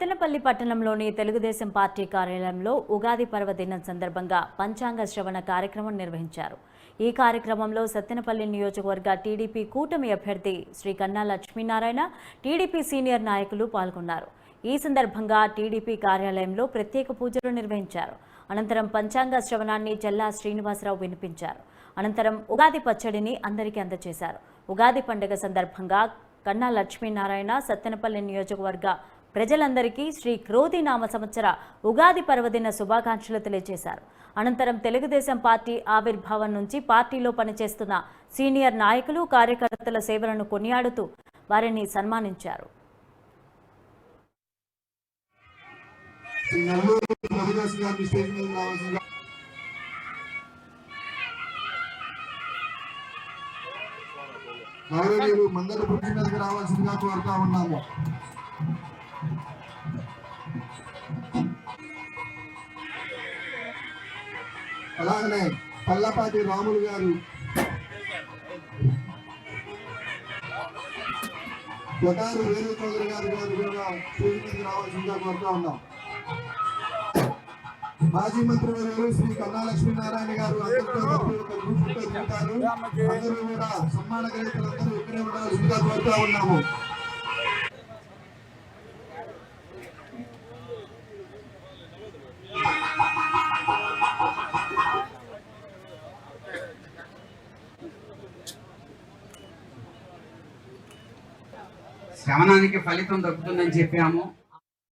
సత్తెనపల్లి పట్టణంలోని తెలుగుదేశం పార్టీ కార్యాలయంలో ఉగాది పర్వదినం సందర్భంగా పంచాంగ శ్రవణ కార్యక్రమం నిర్వహించారు. ఈ కార్యక్రమంలో సత్తెనపల్లి నియోజకవర్గ టీడీపీ కూటమి అభ్యర్థి శ్రీ కన్నా లక్ష్మీనారాయణ, టీడీపీ సీనియర్ నాయకులు పాల్గొన్నారు. ఈ సందర్భంగా టీడీపీ కార్యాలయంలో ప్రత్యేక పూజలు నిర్వహించారు. అనంతరం పంచాంగ శ్రవణాన్ని జల్లా శ్రీనివాసరావు వినిపించారు. అనంతరం ఉగాది పచ్చడిని అందరికీ అందజేశారు. ఉగాది పండుగ సందర్భంగా కన్నా లక్ష్మీనారాయణ సత్తెనపల్లి నియోజకవర్గ ప్రజలందరికీ శ్రీ క్రోధి నామ సంవత్సర ఉగాది పర్వదిన శుభాకాంక్షలు తెలియజేశారు. అనంతరం తెలుగుదేశం పార్టీ ఆవిర్భావం నుంచి పార్టీలో పనిచేస్తున్న సీనియర్ నాయకులు, కార్యకర్తల సేవలను కొనియాడుతూ వారిని సన్మానించారు. మందరు బుద్ధి మీదకి రావాల్సిందిగా కోరుతా ఉన్నాము. అలాగనే పల్లపాటి రాములు గారు, కొటారు వేరు చౌదరి గారు కూడా స్టేజ్ మీదకి రావాల్సిందిగా కోరుతా ఉన్నాం. మాజీ మంత్రి వర్యులు శ్రీ కన్నా లక్ష్మీనారాయణ గారు అందరూ కూడా సన్మాన గ్రహీతలందరూ ఇక్కడే ఉండాల్సిందిగా కోరుతా ఉన్నాము. శ్రవణానికి ఫలితం దక్కుతుందని చెప్పాము.